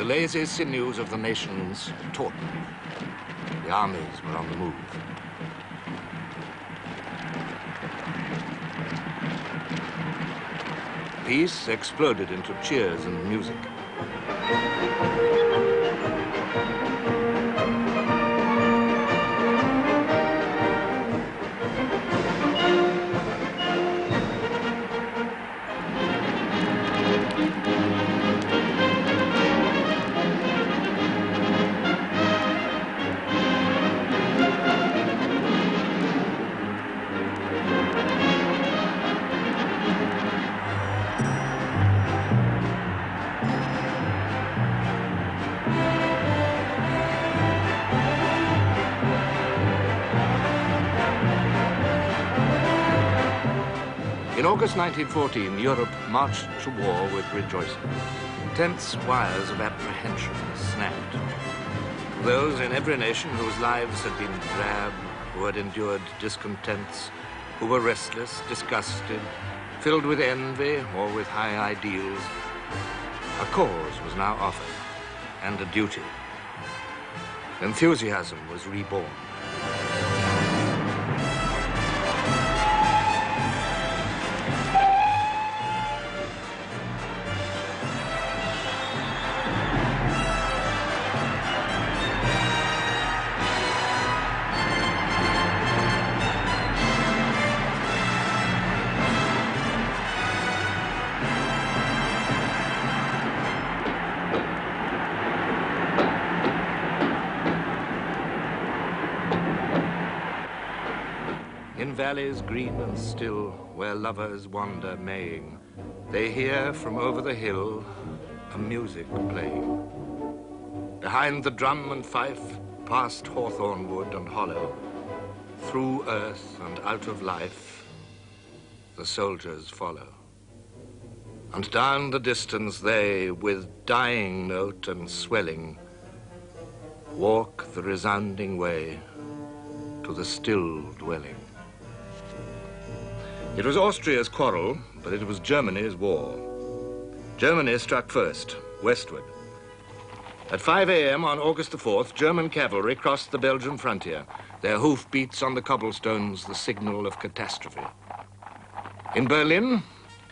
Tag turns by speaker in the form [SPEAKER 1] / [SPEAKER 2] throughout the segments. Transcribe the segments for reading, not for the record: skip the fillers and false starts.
[SPEAKER 1] lazy sinews of the nations tautened. The armies were on the move. Peace exploded into cheers and music. In August 1914, Europe marched to war with rejoicing. Tense wires of apprehension snapped. Those in every nation whose lives had been drab, who had endured discontents, who were restless, disgusted, filled with envy or with high ideals, a cause was now offered, and a duty. Enthusiasm was reborn. In valleys green and still, where lovers wander maying, they hear from over the hill a music playing. Behind the drum and fife, past hawthorn wood and hollow, through earth and out of life, the soldiers follow. And down the distance they, with dying note and swelling, walk the resounding way to the still dwelling. It was Austria's quarrel, but it was Germany's war. Germany struck first, westward. At 5 a.m. on August the 4th, German cavalry crossed the Belgian frontier, their hoofbeats on the cobblestones the signal of catastrophe. In Berlin,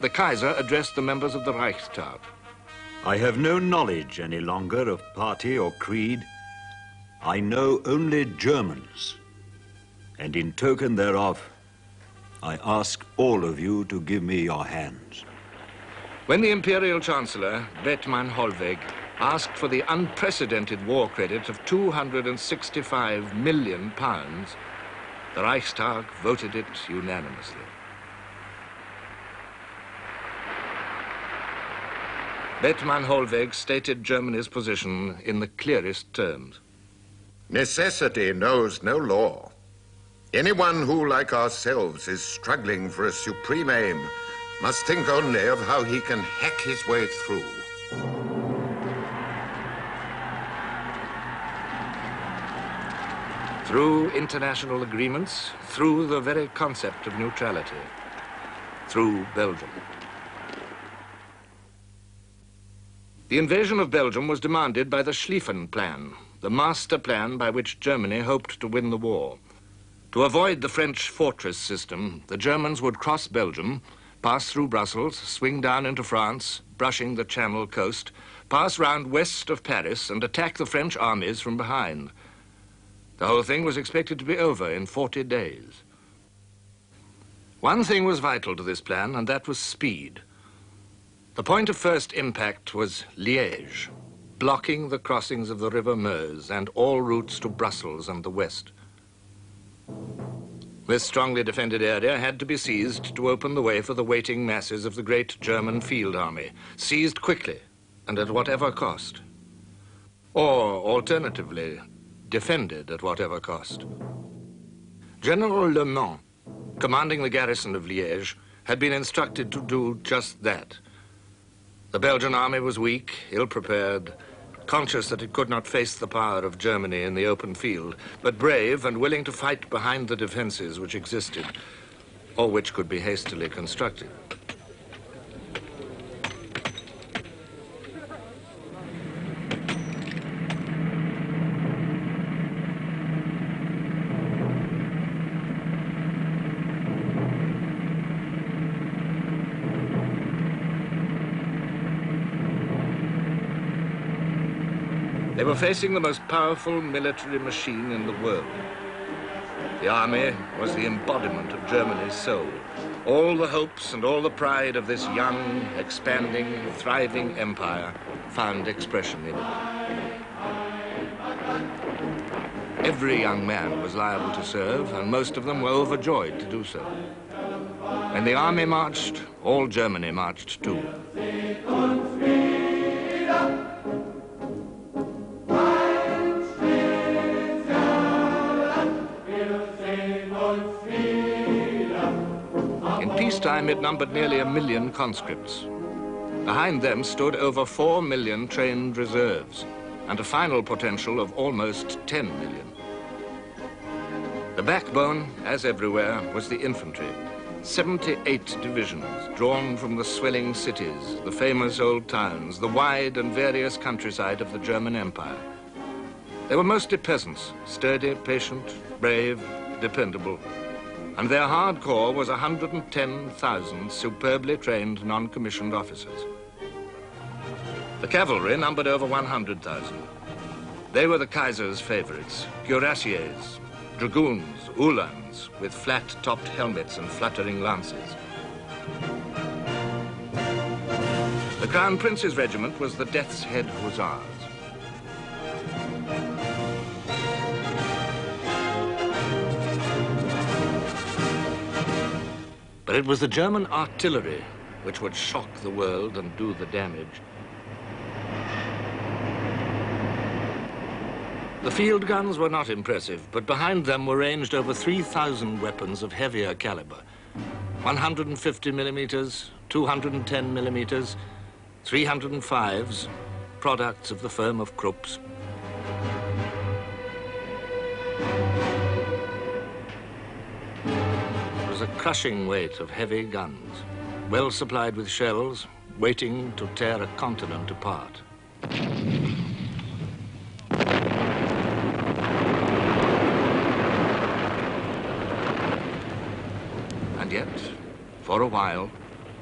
[SPEAKER 1] the Kaiser addressed the members of the Reichstag.
[SPEAKER 2] I have no knowledge any longer of party or creed. I know only Germans, and in token thereof, I ask all of you to give me your hands.
[SPEAKER 1] When the Imperial Chancellor, Bethmann Hollweg, asked for the unprecedented war credit of £265 million, the Reichstag voted it unanimously. Bethmann Hollweg stated Germany's position in the clearest terms.
[SPEAKER 3] Necessity knows no law. Anyone who, like ourselves, is struggling for a supreme aim must think only of how he can hack his way through.
[SPEAKER 1] Through international agreements, through the very concept of neutrality, through Belgium. The invasion of Belgium was demanded by the Schlieffen Plan, the master plan by which Germany hoped to win the war. To avoid the French fortress system, the Germans would cross Belgium, pass through Brussels, swing down into France, brushing the Channel coast, pass round west of Paris and attack the French armies from behind. The whole thing was expected to be over in 40 days. One thing was vital to this plan, and that was speed. The point of first impact was Liège, blocking the crossings of the River Meuse and all routes to Brussels and the west. This strongly defended area had to be seized to open the way for the waiting masses of the great German field army, seized quickly and at whatever cost. Or, alternatively, defended at whatever cost. General Le Mans, commanding the garrison of Liège, had been instructed to do just that. The Belgian army was weak, ill-prepared, conscious that it could not face the power of Germany in the open field, but brave and willing to fight behind the defenses which existed, or which could be hastily constructed. They were facing the most powerful military machine in the world. The army was the embodiment of Germany's soul. All the hopes and all the pride of this young, expanding, thriving empire found expression in it. Every young man was liable to serve, and most of them were overjoyed to do so. When the army marched, all Germany marched too. In peacetime, it numbered nearly 1 million conscripts. Behind them stood over 4 million trained reserves, and a final potential of almost 10 million. The backbone, as everywhere, was the infantry. 78 divisions, drawn from the swelling cities, the famous old towns, the wide and various countryside of the German Empire. They were mostly peasants, sturdy, patient, brave, dependable. And their hard core was 110,000 superbly trained non-commissioned officers. The cavalry numbered over 100,000. They were the Kaiser's favorites, cuirassiers, dragoons, uhlans, with flat-topped helmets and fluttering lances. The Crown Prince's regiment was the Death's Head Hussars. But it was the German artillery which would shock the world and do the damage. The field guns were not impressive, but behind them were ranged over 3,000 weapons of heavier caliber. 150 millimeters, 210 millimeters, 305s, products of the firm of Krupps. It was a crushing weight of heavy guns, well supplied with shells, waiting to tear a continent apart. And yet, for a while,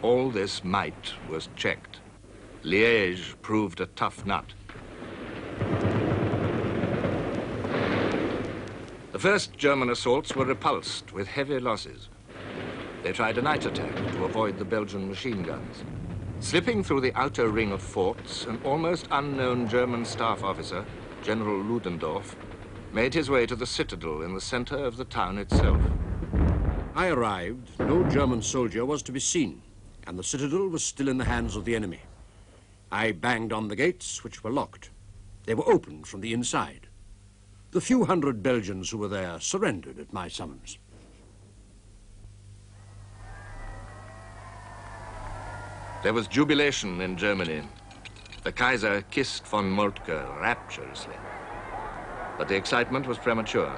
[SPEAKER 1] all this might was checked. Liège proved a tough nut. The first German assaults were repulsed with heavy losses. They tried a night attack to avoid the Belgian machine guns. Slipping through the outer ring of forts, an almost unknown German staff officer, General Ludendorff, made his way to the citadel in the center of the town itself.
[SPEAKER 4] I arrived, no German soldier was to be seen, and the citadel was still in the hands of the enemy. I banged on the gates, which were locked. They were opened from the inside. The few hundred Belgians who were there surrendered at my summons.
[SPEAKER 1] There was jubilation in Germany. The Kaiser kissed von Moltke rapturously. But the excitement was premature.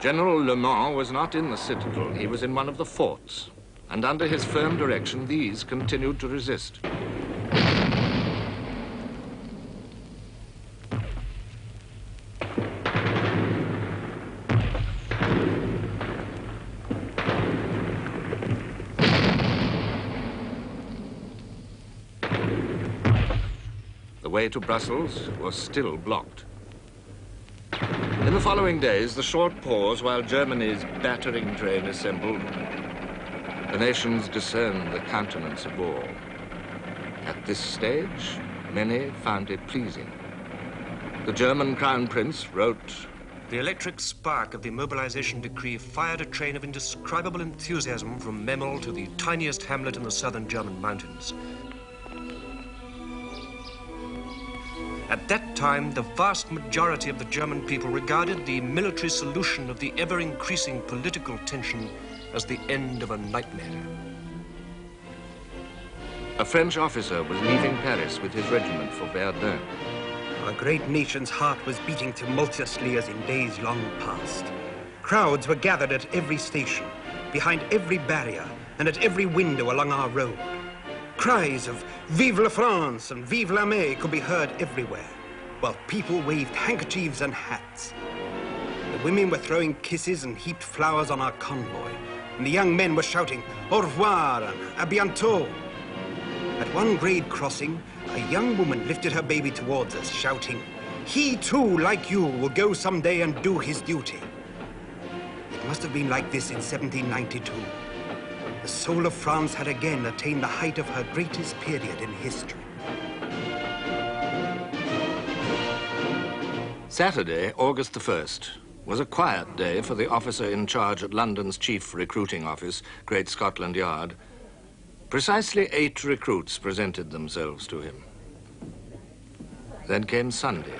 [SPEAKER 1] General Le Mans was not in the citadel. He was in one of the forts. And under his firm direction, these continued to resist. The way to Brussels was still blocked. In the following days, the short pause while Germany's battering train assembled, the nations discerned the countenance of war. At this stage, many found it pleasing. The German Crown Prince wrote,
[SPEAKER 5] "The electric spark of the mobilization decree fired a train of indescribable enthusiasm from Memel to the tiniest hamlet in the southern German mountains. At that time, the vast majority of the German people regarded the military solution of the ever-increasing political tension as the end of a nightmare."
[SPEAKER 1] A French officer was leaving Paris with his regiment for Verdun.
[SPEAKER 6] Our great nation's heart was beating tumultuously as in days long past. Crowds were gathered at every station, behind every barrier, and at every window along our road. Cries of "Vive la France" and "Vive l'armée" could be heard everywhere, while people waved handkerchiefs and hats. The women were throwing kisses and heaped flowers on our convoy, and the young men were shouting "Au revoir" and "A bientôt." At one grade crossing, a young woman lifted her baby towards us, shouting, He too, like you, will go someday and do his duty. It must have been like this in 1792. The soul of France had again attained the height of her greatest period in history.
[SPEAKER 1] Saturday, August the 1st, was a quiet day for the officer in charge at London's chief recruiting office, Great Scotland Yard. Precisely 8 recruits presented themselves to him. Then came Sunday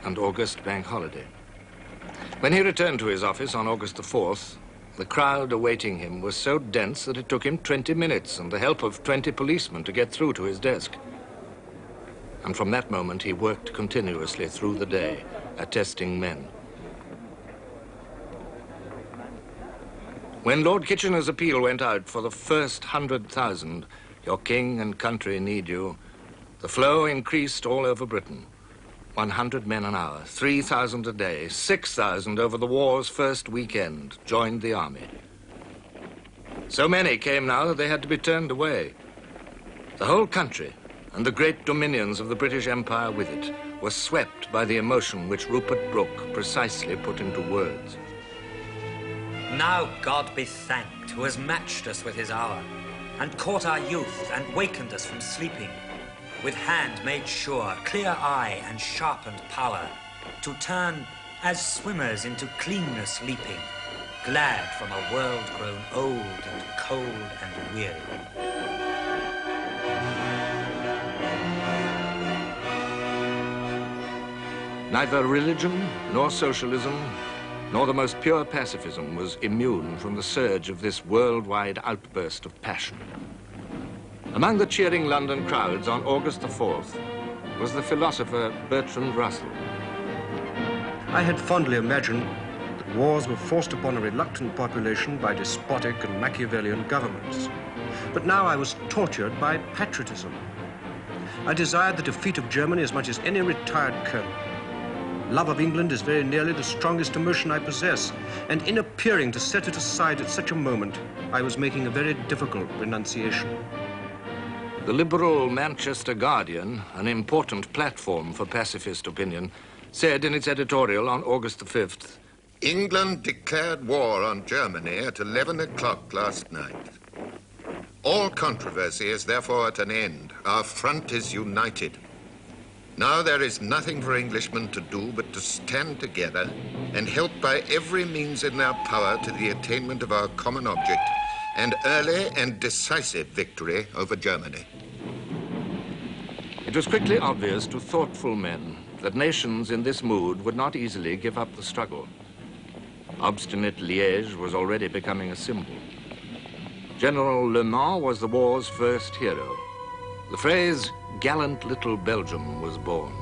[SPEAKER 1] and August bank holiday. When he returned to his office on August the 4th, the crowd awaiting him was so dense that it took him 20 minutes and the help of 20 policemen to get through to his desk. And from that moment, he worked continuously through the day, attesting men. When Lord Kitchener's appeal went out for the first 100,000, your king and country need you, the flow increased all over Britain. 100 men an hour, 3,000 a day, 6,000 over the war's first weekend joined the army. So many came now that they had to be turned away. The whole country, and the great dominions of the British Empire with it, were swept by the emotion which Rupert Brooke precisely put into words.
[SPEAKER 7] Now God be thanked, who has matched us with his hour, and caught our youth, and wakened us from sleeping, with hand made sure, clear eye, and sharpened power, to turn as swimmers into cleanness leaping, glad from a world grown old and cold and weary.
[SPEAKER 1] Neither religion, nor socialism, nor the most pure pacifism was immune from the surge of this worldwide outburst of passion. Among the cheering London crowds on August the 4th was the philosopher Bertrand Russell.
[SPEAKER 6] I had fondly imagined that wars were forced upon a reluctant population by despotic and Machiavellian governments. But now I was tortured by patriotism. I desired the defeat of Germany as much as any retired colonel. Love of England is very nearly the strongest emotion I possess, and in appearing to set it aside at such a moment, I was making a very difficult renunciation.
[SPEAKER 1] The liberal Manchester Guardian, an important platform for pacifist opinion, said in its editorial on August the 5th,
[SPEAKER 3] England declared war on Germany at 11 o'clock last night. All controversy is therefore at an end. Our front is united. Now there is nothing for Englishmen to do but to stand together and help by every means in their power to the attainment of our common object, an early and decisive victory over Germany.
[SPEAKER 1] It was quickly obvious to thoughtful men that nations in this mood would not easily give up the struggle. Obstinate Liège was already becoming a symbol. General Le Mans was the war's first hero. The phrase, gallant little Belgium, was born,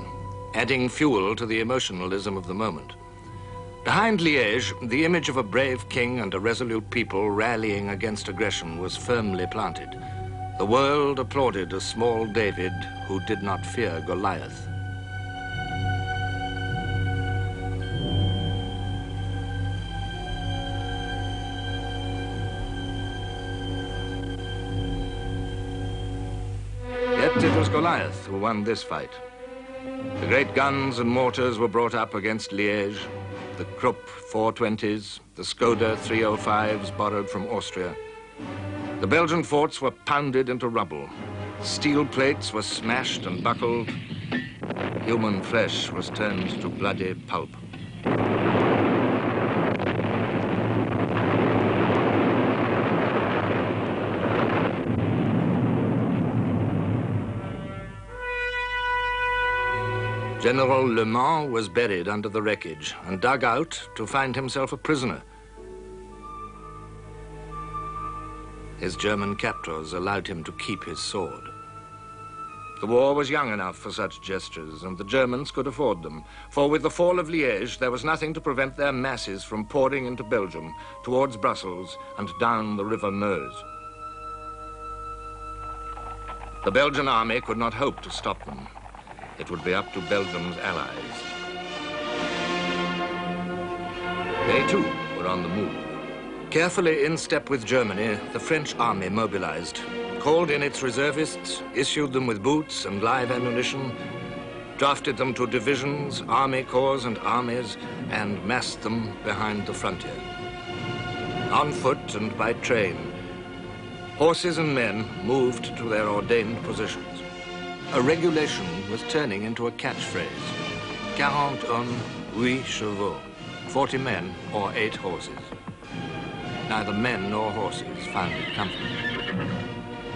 [SPEAKER 1] adding fuel to the emotionalism of the moment. Behind Liège, the image of a brave king and a resolute people rallying against aggression was firmly planted. The world applauded a small David who did not fear Goliath. Yet it was Goliath who won this fight. The great guns and mortars were brought up against Liège, the Krupp 420s, the Skoda 305s borrowed from Austria. The Belgian forts were pounded into rubble. Steel plates were smashed and buckled. Human flesh was turned to bloody pulp. General Le Mans was buried under the wreckage and dug out to find himself a prisoner. His German captors allowed him to keep his sword. The war was young enough for such gestures, and the Germans could afford them, for with the fall of Liège, there was nothing to prevent their masses from pouring into Belgium, towards Brussels, and down the River Meuse. The Belgian army could not hope to stop them. It would be up to Belgium's allies. They, too, were on the move. Carefully in step with Germany, the French army mobilized, called in its reservists, issued them with boots and live ammunition, drafted them to divisions, army corps, and armies, and massed them behind the frontier. On foot and by train, horses and men moved to their ordained positions. A regulation was turning into a catchphrase. 40 hommes, 8 chevaux. 40 men or 8 horses. Neither men nor horses found it comfortable.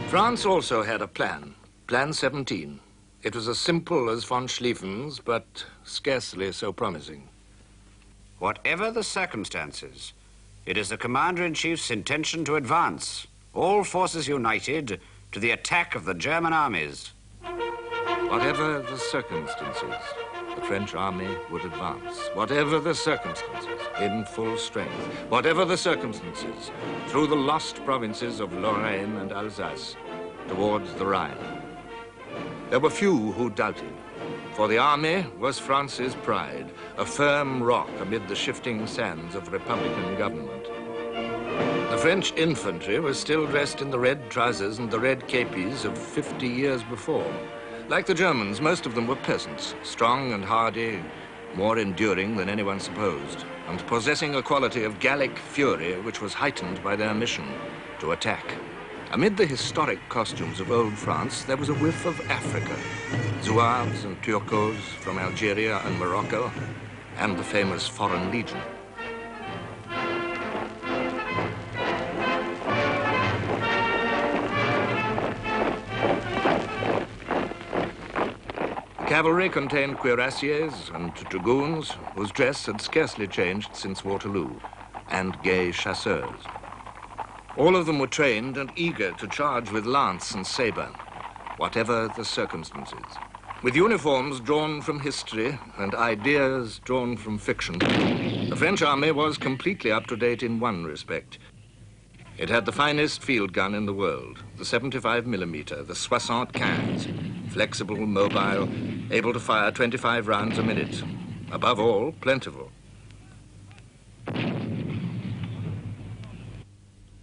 [SPEAKER 1] France also had a plan, Plan 17. It was as simple as von Schlieffen's, but scarcely so promising.
[SPEAKER 8] Whatever the circumstances, it is the Commander-in-Chief's intention to advance, all forces united, to the attack of the German armies.
[SPEAKER 1] Whatever the circumstances, the French army would advance. Whatever the circumstances, in full strength. Whatever the circumstances, through the lost provinces of Lorraine and Alsace, towards the Rhine. There were few who doubted, for the army was France's pride, a firm rock amid the shifting sands of Republican government. The French infantry was still dressed in the red trousers and the red képis of 50 years before. Like the Germans, most of them were peasants, strong and hardy, more enduring than anyone supposed, and possessing a quality of Gallic fury which was heightened by their mission to attack. Amid the historic costumes of old France, there was a whiff of Africa. Zouaves and Turcos from Algeria and Morocco, and the famous Foreign Legion. Cavalry contained cuirassiers and dragoons whose dress had scarcely changed since Waterloo, and gay chasseurs. All of them were trained and eager to charge with lance and saber, whatever the circumstances. With uniforms drawn from history and ideas drawn from fiction, the French army was completely up to date in one respect. It had the finest field gun in the world, the 75mm, the 75, flexible, mobile, able to fire 25 rounds a minute. Above all, plentiful.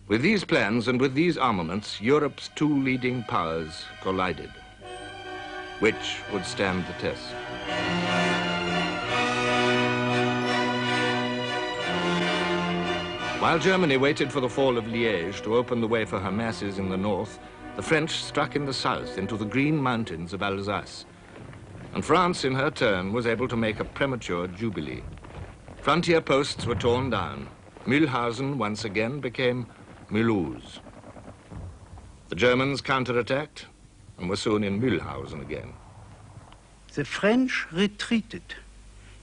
[SPEAKER 1] With these plans and with these armaments, Europe's 2 leading powers collided. Which would stand the test? While Germany waited for the fall of Liège to open the way for her masses in the north, the French struck in the south into the green mountains of Alsace. And France, in her turn, was able to make a premature jubilee. Frontier posts were torn down. Mühlhausen once again became Mulhouse. The Germans counterattacked and were soon in Mühlhausen again.
[SPEAKER 9] The French retreated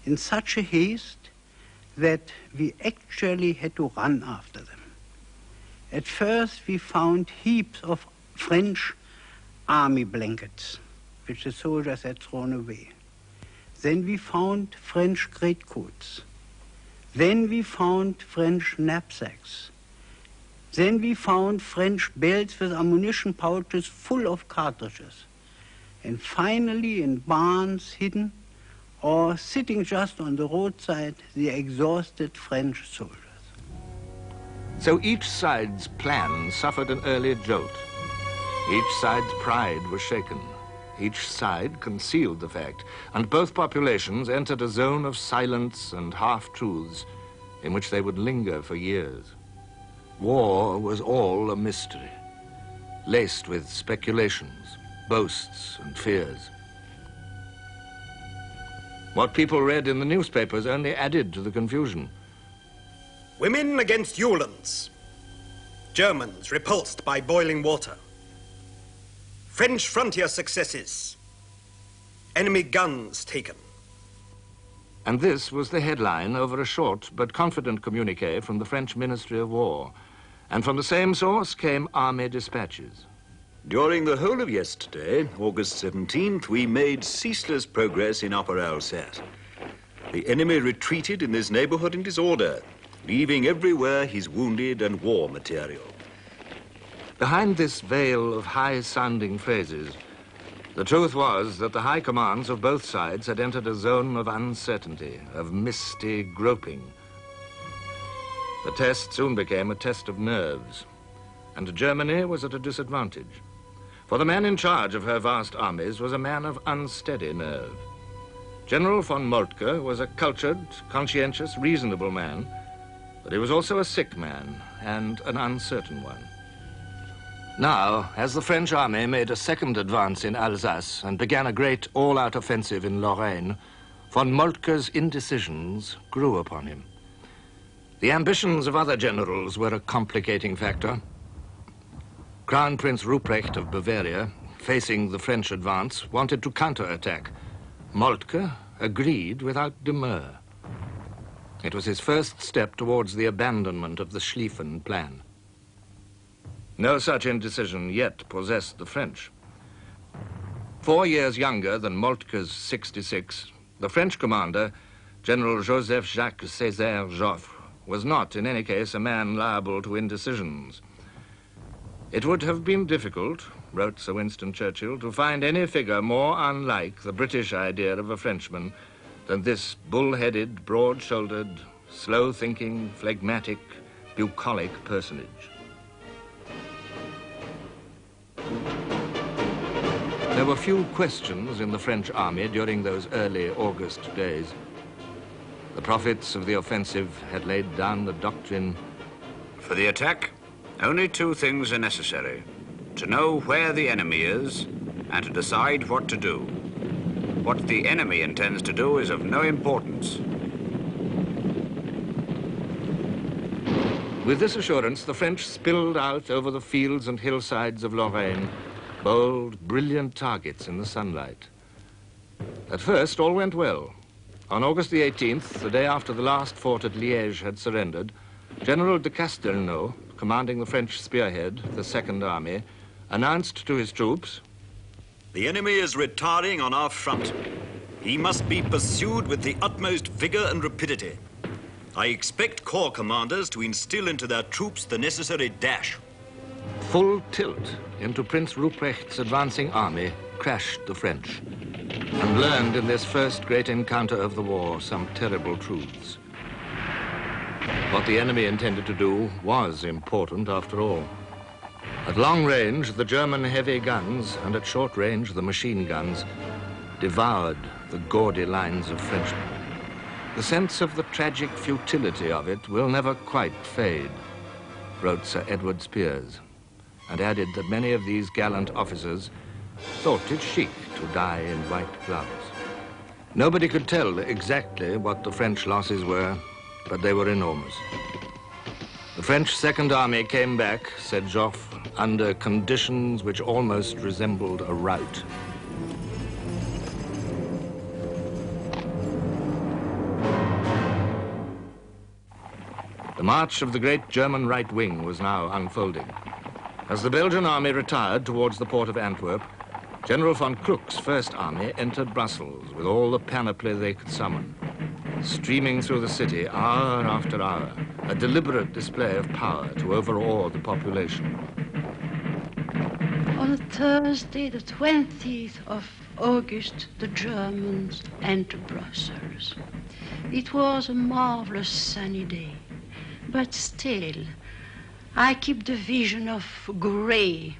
[SPEAKER 9] in such a haste that we actually had to run after them. At first we found heaps of French army blankets, which the soldiers had thrown away. Then we found French greatcoats. Then we found French knapsacks. Then we found French belts with ammunition pouches full of cartridges. And finally, in barns hidden or sitting just on the roadside, the exhausted French soldiers.
[SPEAKER 1] So each side's plan suffered an early jolt. Each side's pride was shaken. Each side concealed the fact, and both populations entered a zone of silence and half-truths in which they would linger for years. War was all a mystery, laced with speculations, boasts, and fears. What people read in the newspapers only added to the confusion.
[SPEAKER 6] Women against Uhlans. Germans repulsed by boiling water. French frontier successes. Enemy guns taken.
[SPEAKER 1] And this was the headline over a short but confident communiqué from the French Ministry of War. And from the same source came army dispatches.
[SPEAKER 2] During the whole of yesterday, August 17th, we made ceaseless progress in Upper Alsace. The enemy retreated in this neighborhood in disorder, leaving everywhere his wounded and war material.
[SPEAKER 1] Behind this veil of high-sounding phrases, the truth was that the high commands of both sides had entered a zone of uncertainty, of misty groping. The test soon became a test of nerves, and Germany was at a disadvantage. For the man in charge of her vast armies was a man of unsteady nerve. General von Moltke was a cultured, conscientious, reasonable man, but he was also a sick man and an uncertain one. Now, as the French army made a second advance in Alsace and began a great all-out offensive in Lorraine, von Moltke's indecisions grew upon him. The ambitions of other generals were a complicating factor. Crown Prince Ruprecht of Bavaria, facing the French advance, wanted to counterattack. Moltke agreed without demur. It was his first step towards the abandonment of the Schlieffen plan. No such indecision yet possessed the French. 4 years younger than Moltke's 66, the French commander, General Joseph-Jacques Césaire Joffre, was not, in any case, a man liable to indecisions. It would have been difficult, wrote Sir Winston Churchill, to find any figure more unlike the British idea of a Frenchman than this bull-headed, broad-shouldered, slow-thinking, phlegmatic, bucolic personage. There were few questions in the French army during those early August days. The prophets of the offensive had laid down the doctrine.
[SPEAKER 8] For the attack, only 2 things are necessary: to know where the enemy is and to decide what to do. What the enemy intends to do is of no importance.
[SPEAKER 1] With this assurance, the French spilled out over the fields and hillsides of Lorraine, bold, brilliant targets in the sunlight. At first, all went well. On August the 18th, the day after the last fort at Liège had surrendered, General de Castelnau, commanding the French spearhead, the Second Army, announced to his troops,
[SPEAKER 2] "The enemy is retiring on our front. He must be pursued with the utmost vigor and rapidity. I expect corps commanders to instill into their troops the necessary dash."
[SPEAKER 1] Full tilt into Prince Ruprecht's advancing army crashed the French, and learned in this first great encounter of the war some terrible truths. What the enemy intended to do was important after all. At long range, the German heavy guns, and at short range, the machine guns, devoured the gaudy lines of Frenchmen. The sense of the tragic futility of it will never quite fade, wrote Sir Edward Spears, and added that many of these gallant officers thought it chic to die in white gloves. Nobody could tell exactly what the French losses were, but they were enormous. The French Second Army came back, said Joffre, under conditions which almost resembled a rout. The march of the great German right wing was now unfolding. As the Belgian army retired towards the port of Antwerp, General von Kluck's First Army entered Brussels with all the panoply they could summon, streaming through the city hour after hour, a deliberate display of power to overawe the population.
[SPEAKER 10] On Thursday, the 20th of August, the Germans entered Brussels. It was a marvelous sunny day, but still, I keep the vision of grey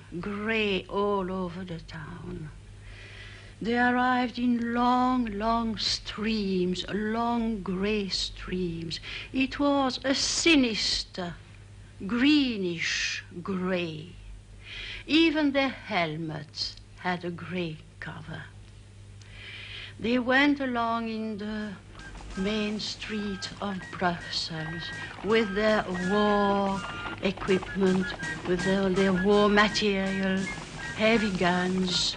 [SPEAKER 10] all over the town. They arrived in long streams, long grey streams. It was a sinister, greenish grey. Even their helmets had a grey cover. They went along in the main street of Brussels with their war equipment, with their war material, heavy guns,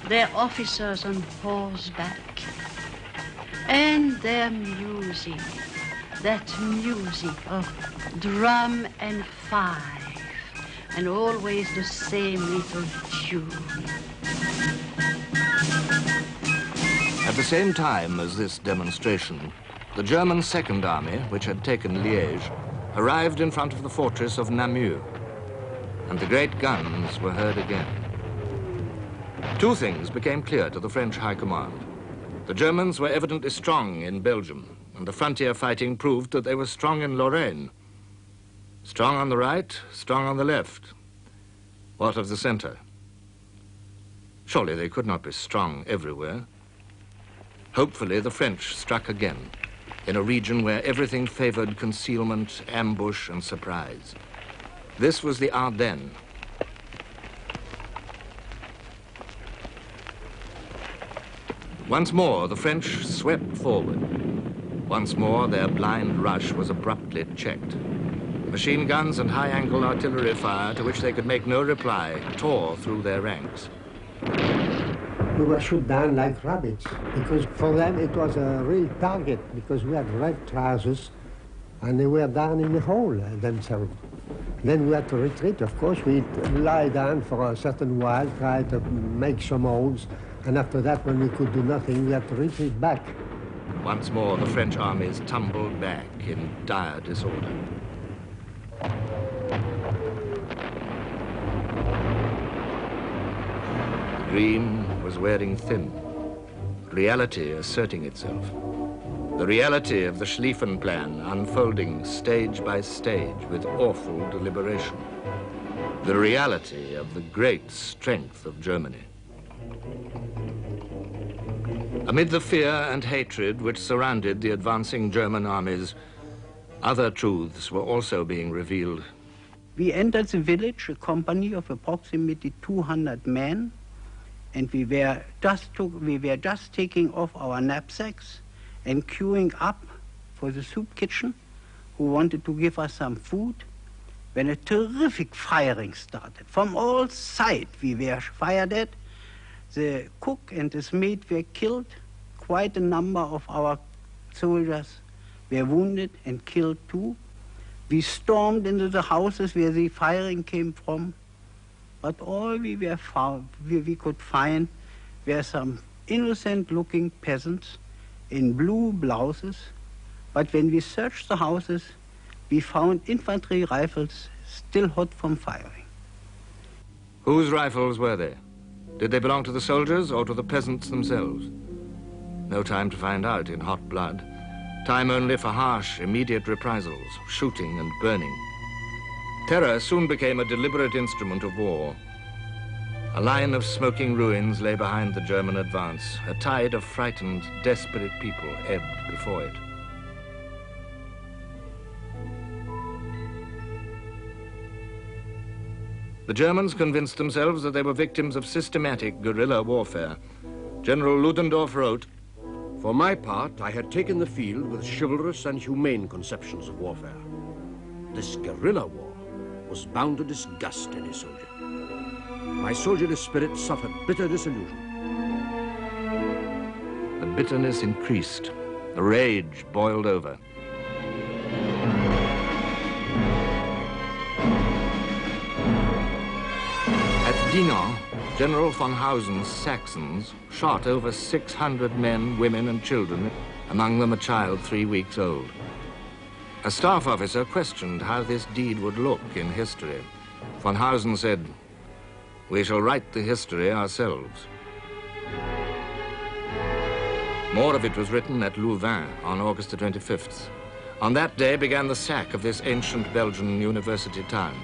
[SPEAKER 10] their officers on horseback, and their music, that music of drum and fife, and always the same little tune.
[SPEAKER 1] At the same time as this demonstration, the German Second Army, which had taken Liège, arrived in front of the fortress of Namur, and the great guns were heard again. 2 things became clear to the French High Command. The Germans were evidently strong in Belgium, and the frontier fighting proved that they were strong in Lorraine. Strong on the right, strong on the left. What of the center? Surely they could not be strong everywhere. Hopefully, the French struck again, in a region where everything favored concealment, ambush, and surprise. This was the Ardennes. Once more, the French swept forward. Once more, their blind rush was abruptly checked. Machine guns and high-angle artillery fire, to which they could make no reply, tore through their ranks.
[SPEAKER 11] We were shot down like rabbits, because for them it was a real target, because we had red trousers, and they were down in the hole themselves. Then we had to retreat, of course. We'd lie down for a certain while, try to make some holes, and after that, when we could do nothing, we had to retreat back.
[SPEAKER 1] Once more, the French armies tumbled back in dire disorder. The dream was wearing thin, reality asserting itself. The reality of the Schlieffen plan unfolding stage by stage with awful deliberation. The reality of the great strength of Germany. Amid the fear and hatred which surrounded the advancing German armies, other truths were also being revealed.
[SPEAKER 9] We entered the village, a company of approximately 200 men, and we were just taking off our knapsacks and queuing up for the soup kitchen, who wanted to give us some food, when a terrific firing started. From all sides we were fired at. The cook and his mate were killed. Quite a number of our soldiers were wounded and killed too. We stormed into the houses where the firing came from, but all we could find were some innocent-looking peasants in blue blouses. But when we searched the houses, we found infantry rifles still hot from firing.
[SPEAKER 1] Whose rifles were they? Did they belong to the soldiers or to the peasants themselves? No time to find out in hot blood. Time only for harsh, immediate reprisals, shooting and burning. Terror soon became a deliberate instrument of war. A line of smoking ruins lay behind the German advance. A tide of frightened, desperate people ebbed before it. The Germans convinced themselves that they were victims of systematic guerrilla warfare. General Ludendorff wrote,
[SPEAKER 4] "For my part, I had taken the field with chivalrous and humane conceptions of warfare. This guerrilla war was bound to disgust any soldier. My soldierly spirit suffered bitter disillusion."
[SPEAKER 1] The bitterness increased. The rage boiled over. At Dinant, General von Hausen's Saxons shot over 600 men, women, and children, among them a child 3 weeks old. A staff officer questioned how this deed would look in history. Von Hausen said, "We shall write the history ourselves." More of it was written at Louvain on August the 25th. On that day began the sack of this ancient Belgian university town.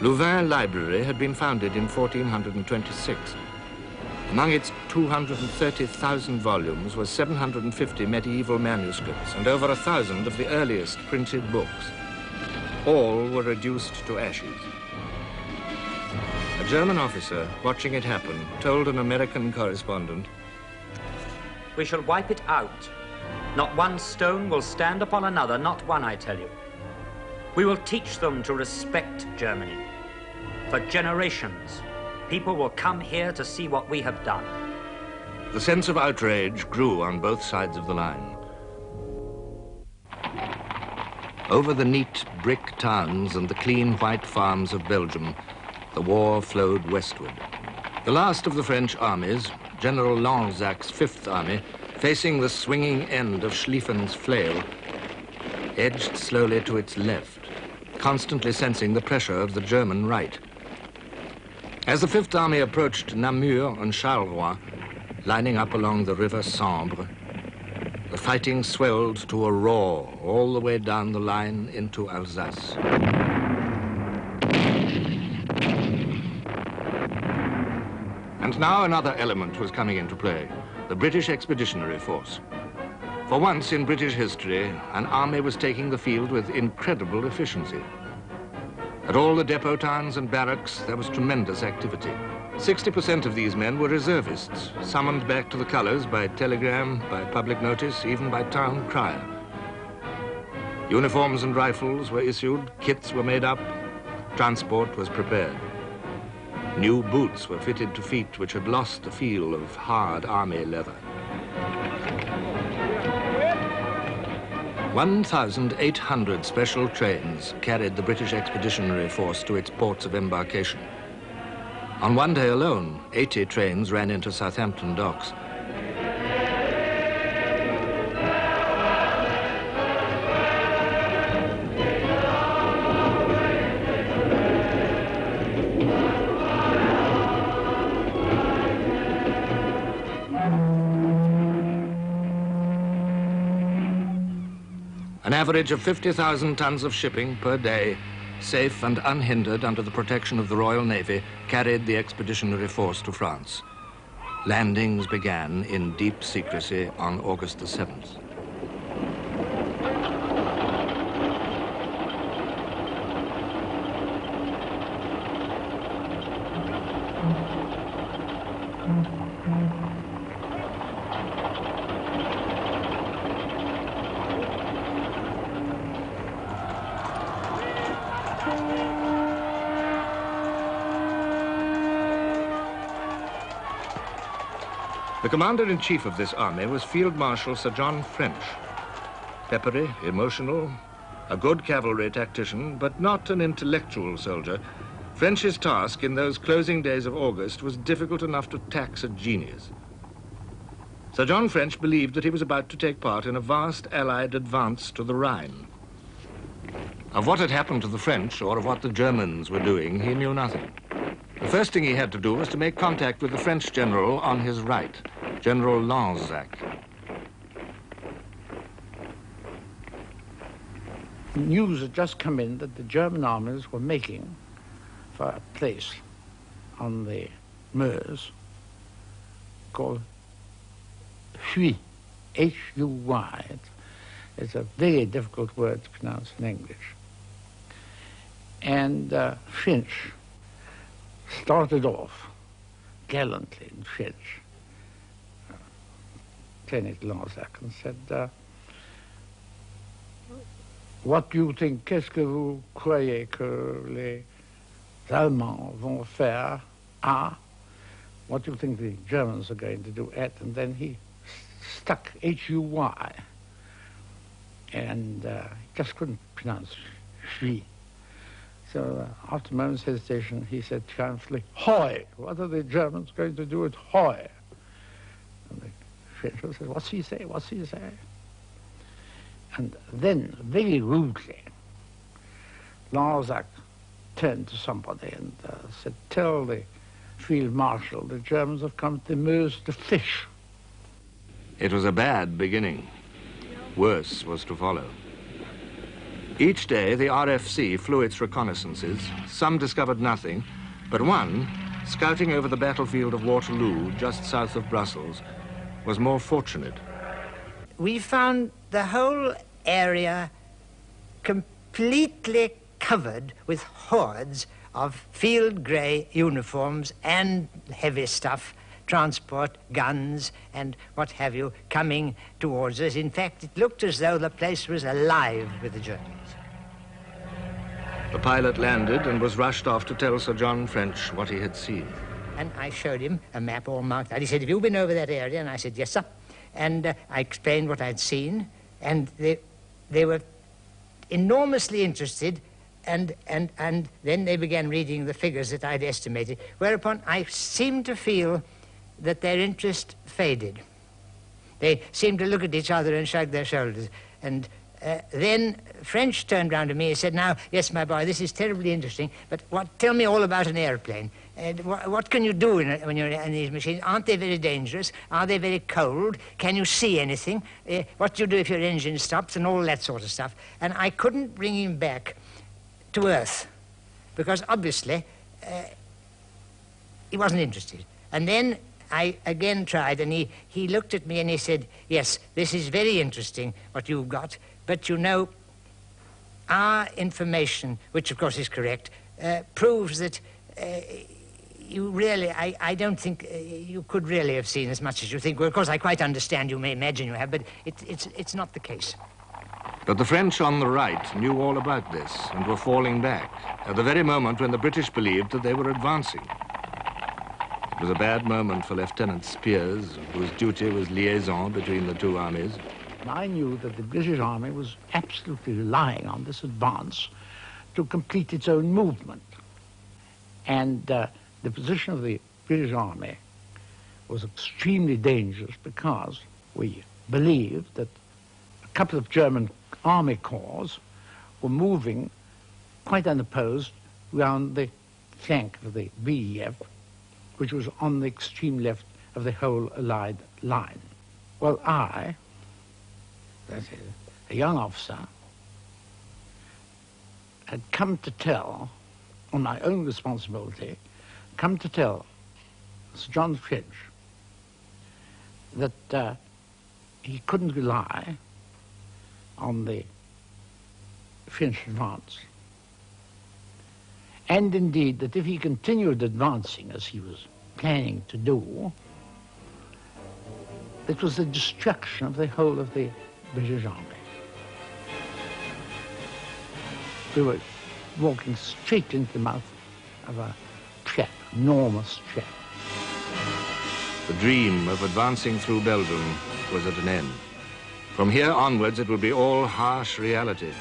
[SPEAKER 1] Louvain Library had been founded in 1426. Among its 230,000 volumes were 750 medieval manuscripts and over 1,000 of the earliest printed books. All were reduced to ashes. A German officer, watching it happen, told an American correspondent,
[SPEAKER 7] "We shall wipe it out. Not one stone will stand upon another, not one, I tell you. We will teach them to respect Germany. For generations, people will come here to see what we have done."
[SPEAKER 1] The sense of outrage grew on both sides of the line. Over the neat brick towns and the clean white farms of Belgium, the war flowed westward. The last of the French armies, General Lanzac's Fifth Army, facing the swinging end of Schlieffen's flail, edged slowly to its left, constantly sensing the pressure of the German right. As the Fifth Army approached Namur and Charleroi, lining up along the river Sambre, the fighting swelled to a roar all the way down the line into Alsace. And now another element was coming into play. the British Expeditionary Force. For once in British history, an army was taking the field with incredible efficiency. At all the depot towns and barracks, there was tremendous activity. 60% of these men were reservists, summoned back to the colours by telegram, by public notice, even by town crier. Uniforms and rifles were issued, kits were made up, transport was prepared. New boots were fitted to feet which had lost the feel of hard army leather. 1,800 special trains carried the British Expeditionary Force to its ports of embarkation. On one day alone, 80 trains ran into Southampton docks. An average of 50,000 tons of shipping per day, safe and unhindered under the protection of the Royal Navy, carried the Expeditionary Force to France. Landings began in deep secrecy on August the 7th. The commander-in-chief of this army was Field Marshal Sir John French. Peppery, emotional, a good cavalry tactician, but not an intellectual soldier, French's task in those closing days of August was difficult enough to tax a genius. Sir John French believed that he was about to take part in a vast Allied advance to the Rhine. Of what had happened to the French or of what the Germans were doing, he knew nothing. The first thing he had to do was to make contact with the French general on his right, General Lanzac.
[SPEAKER 12] News had just come in that the German armies were making for a place on the Meuse called Huy, H-U-Y. It's a very difficult word to pronounce in English. And French started off gallantly in French, Lieutenant Lanzac, and said, what do you think, qu'est-ce que vous croyez que les Allemands vont faire à? What do you think the Germans are going to do at? And then he stuck H-U-Y, and just couldn't pronounce Huy. So after a moment's hesitation, he said triumphantly, Hoi! What are the Germans going to do at Hoi? And the Frenchman said, what's he say? What's he say? And then, very rudely, Lanzac turned to somebody and said, tell the Field Marshal the Germans have come to the Meuse to fish.
[SPEAKER 1] It was a bad beginning. Worse was to follow. Each day, the RFC flew its reconnaissances. Some discovered nothing, but one, scouting over the battlefield of Waterloo, just south of Brussels, was more fortunate.
[SPEAKER 13] We found the whole area completely covered with hordes of field grey uniforms and heavy stuff, transport, guns, and what have you, coming towards us. In fact, it looked as though the place was alive with the Germans.
[SPEAKER 1] The pilot landed and was rushed off to tell Sir John French what he had seen.
[SPEAKER 13] And I showed him a map all marked out. He said, have you been over that area? And I said, yes, sir. And I explained what I'd seen, and they were enormously interested, and then they began reading the figures that I'd estimated, whereupon I seemed to feel that their interest faded. They seemed to look at each other and shrug their shoulders. And then French turned round to me and said, now, yes, my boy, this is terribly interesting, but tell me all about an airplane. What can you do when you're in these machines? Aren't they very dangerous? Are they very cold? Can you see anything? What do you do if your engine stops? And all that sort of stuff. And I couldn't bring him back to Earth, because obviously he wasn't interested. And then I again tried, and he looked at me and he said, yes, this is very interesting, what you've got, but you know, our information, which of course is correct, proves that you really, I don't think you could really have seen as much as you think. Well, of course, I quite understand, you may imagine you have, but it's not the case.
[SPEAKER 1] But the French on the right knew all about this and were falling back at the very moment when the British believed that they were advancing. It was a bad moment for Lieutenant Spears, whose duty was liaison between the two armies.
[SPEAKER 12] I knew that the British Army was absolutely relying on this advance to complete its own movement. And the position of the British Army was extremely dangerous because we believed that a couple of German army corps were moving quite unopposed round the flank of the BEF, which was on the extreme left of the whole Allied line. Well, I, that is, a young officer, had come to tell, on my own responsibility, come to tell Sir John French that he couldn't rely on the French advance. And indeed, that if he continued advancing as he was planning to do, it was the destruction of the whole of the British Army. We were walking straight into the mouth of a trap, enormous trap.
[SPEAKER 1] The dream of advancing through Belgium was at an end. From here onwards, it would be all harsh reality.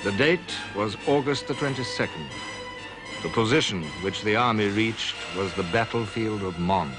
[SPEAKER 1] The date was August the 22nd. The position which the army reached was the battlefield of Mons.